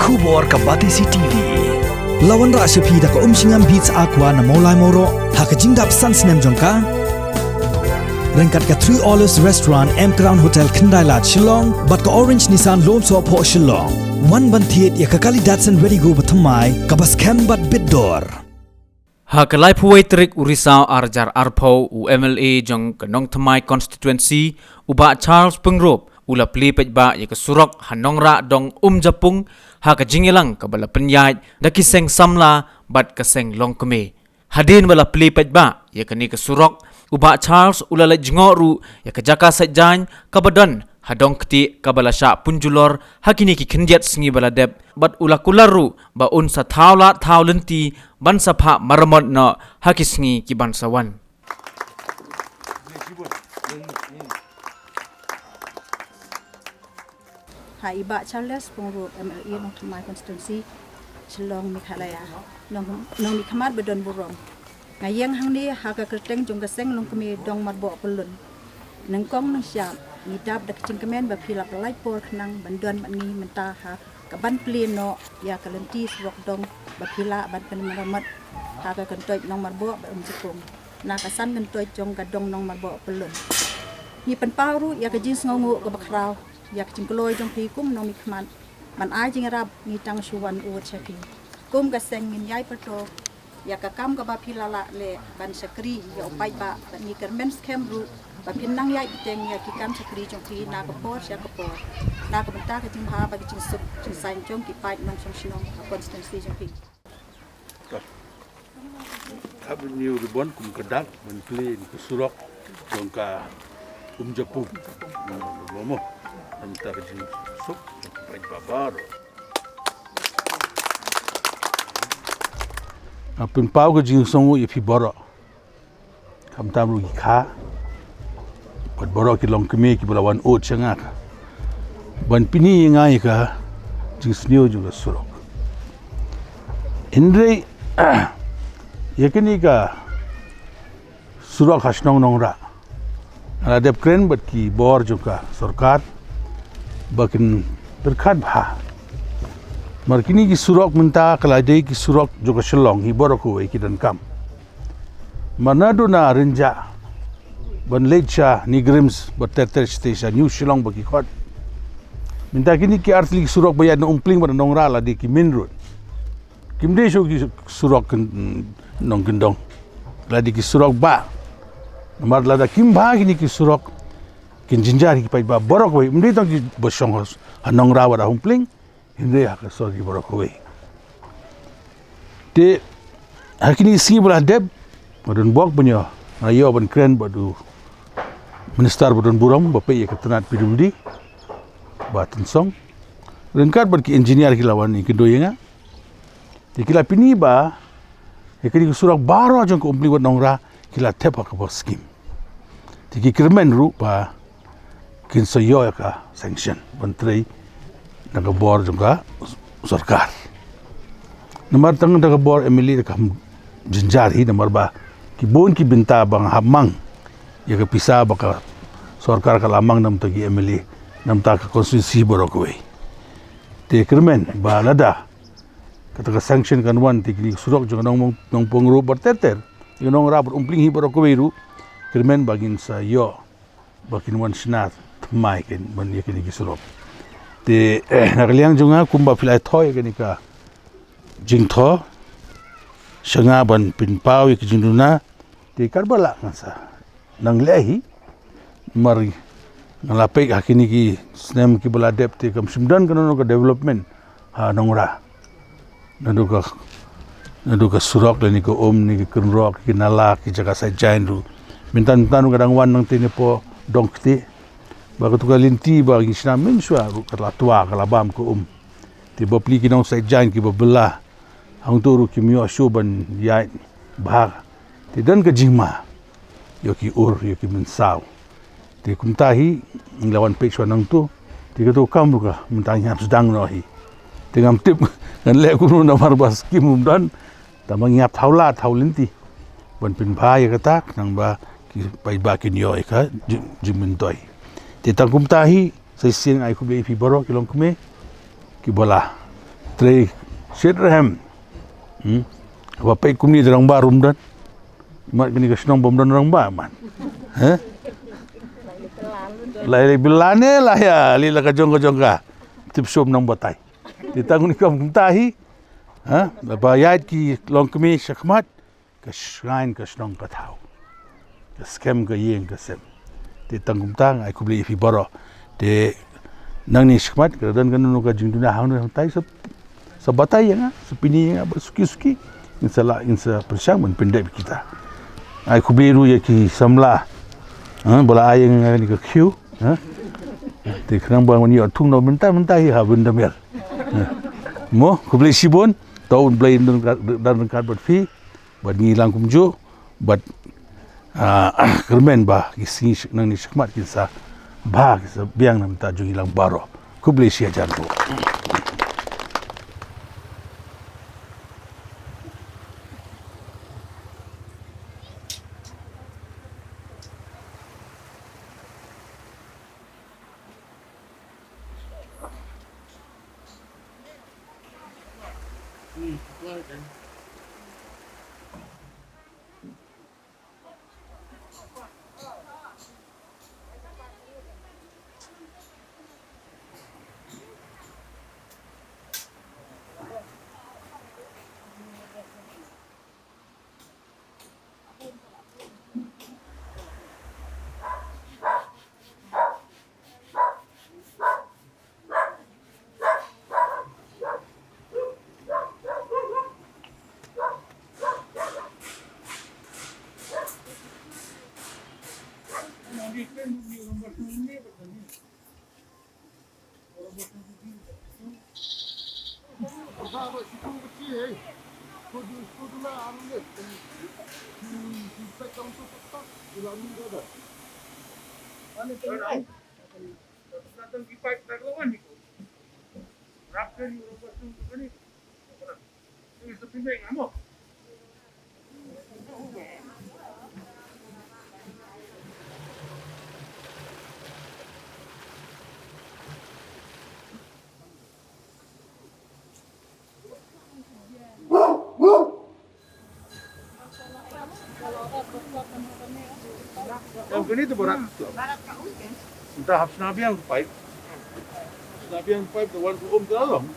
Kubor ka Batisi TV. Lawan ra sepi da ka singam beats aqua na molai moro ha ka jingdap sunsnem jongka. Rengkat ka 3 Olives Restaurant M Crown Hotel Kendailat Shillong bat ka Orange Nissan Loan So Po Shillong. One bantiet ya ka kali Datsun Ready Go Bathamai ka bas kem bat bidor. Ha kalai puai trik urisau arjar arpau u MLA jong ke Nongthymmai constituency uba Charles Pengrop ula Plie pejba ya ke Surok ha Nongrah dong Umjapung ha ka jingilang ka bala penyait da kiseng samla bat keseng longkeme. Hadin bala Plie pejba ya ke ni ke Surok uba Charles ula la jingoru ya ke jaka sajjan ka badan hadong keti ka bala sya punjulor hakini ki kendiat singi bala deb bat ula kularu ba un sa thawla thawlenti ban sapha maramot no hakisngi ki bansawan. Ha iba Charles Pengrop MLA Nongthymmai constituency Shillong Mikhalaya nong mikhamat bedon burong ngayang hang ni ha ka kerteng jong keseng long kemi dong marbo pelun nengkong nang syap ngidap dak cingkemen ba philap lai por khnang bandon mangi menta ha ka ban Plie no ya kalenti Surok dong ba phila ban pen maramat ha ka kentoi nong marbo ba Umjapung na kasan kentoi jong ka dong nong marbo pelun ni pen pauru ya ka jing ngongu ka bakrau ya ka cingkloi jong phi kum nong mikman man ai jing rap ni tang suwan u chapi kum ka seng min yai pato ya ka kam ka ba phila la le ban sakri ya pai ba ni kermen scam ru ba pinang yai teng ya ki kam sakri jong phi na ka por ya ka por na ka benta ka jing ha ba ki jing sup jing sain jong ki pai nong song shinong ka constituency jong phi kami ni ribon kum kedak ban Plie ke Surok jong ka Umjapung momo anta ka jing sup pai babar apin pau ke jing songu ye phi boro kam tam ru kha pat boro ki long kemi ki bulawan ot changa ban pini ngai ka jing snio ju Surok indre yakini ka Surok hasnong Nongrah ala dep kren bat ki bor ju ka sarkar bakin berkhat bha markini ki Surok minta kalade ki Surok juga Shillong hi boroko ki dan kam manado na renja ban lecha ni grims berteter station new Shillong bagi khot minta kini ki artli ki Surok bayad na umpling ban Nongrah la di ki minrut kimde sho ki Surok nong gendong la di ki Surok ba mar la da kim ba kini ki Surok kin jinjar ki pai ba borok we mdi tong ki bosong Nongrah wa umpling hindi ha ka sorgi borok we te hakini si bula deb badun bok bunyo ayo ban kren badu minister badun buram ba pe ka tanat piduldi ba tensong rengkat bad ki engineer ki lawan ki doyenga te kila pini ba ekri Surok baro jong ko umpli bad Nongrah kila tepa ka skim te ki kirmen ru ba kin so yo ka sanction bantrai naga bor juga sarkar nomor tang naga bor MLA ka jinjar hi nomor ba ki bon ki binta bang hamang ya ka pisa baka sarkar ka lamang nam tagi MLA nam ta ka constituency borok we te kirmen ba lada kata ka sanction kan wan ti ki Surok jong nong pongro berteter yo Nongrah berumpling hi borok we ru kirmen bagin sa yo bakin wan snat mai ken ban ye ki Surok te nakaliang junga kumba philai thoi ke nika jingtho shanga ban pin pau ki jinduna te karbala ngasa nang lehi mari ngalape hakini ki snem ki bala dep te kam simdan kanono ka development ha Nongrah naduka Surok le ni ko ni ki kunrok ki nala ki jaga sa jainru mintan tanu kadang wan nang tene po dongti baga tu kalinti bagi sina mensua kala tua kala bam ko ti bopli ki nong sai jain ki bobla hang toru ki mio shuban ya bhag ti dan ka jingma yo ki yo ki mensau ti kumtahi nglawan pechwa nang tu ti ka to kam ka mentanya sedang no hi ti ngam tip ngan le ku no mar bas ki mum dan tamang yap thaula thaulinti ban pin bha ya ka tak nang ba ki pai ba ki nyo ka jimin toi ti tangkum tahi sai sing ai ku be fi boro ki long kume ki bola Stray Shetraham. Bapak kumni orang barum dan. Mat kini kesenang bom dan orang ba man. Lai bilane lah ya, lila kajong ka. Tip som nang batai. Ditanggung ni kam tahi. Bayat ki long kami syakmat ke shrine ke senang patau. Ke scam ke yeng ke sem. Ditanggung tang ai kubli fi baro. De nang ni syakmat ke dan kan nu ka jing dunia hang tai sa batai ya, sepini suki-suki. Insa persyang pendek kita. Ai kubli ru ya ki samla. Bola ayang ni ke Q. Di kerang bang ni atung no mentah ha benda mer. Mo kubli sibon tahun belain dan kat buat fi buat ngilang kumju buat kermen bah isi nang ni syakmat kisah bah kisah biang nam ta jung hilang baro kubli sia jantu. Yang ganito berat. Entah habis nabi yang pipe. Nabi yang pipe the one who the along.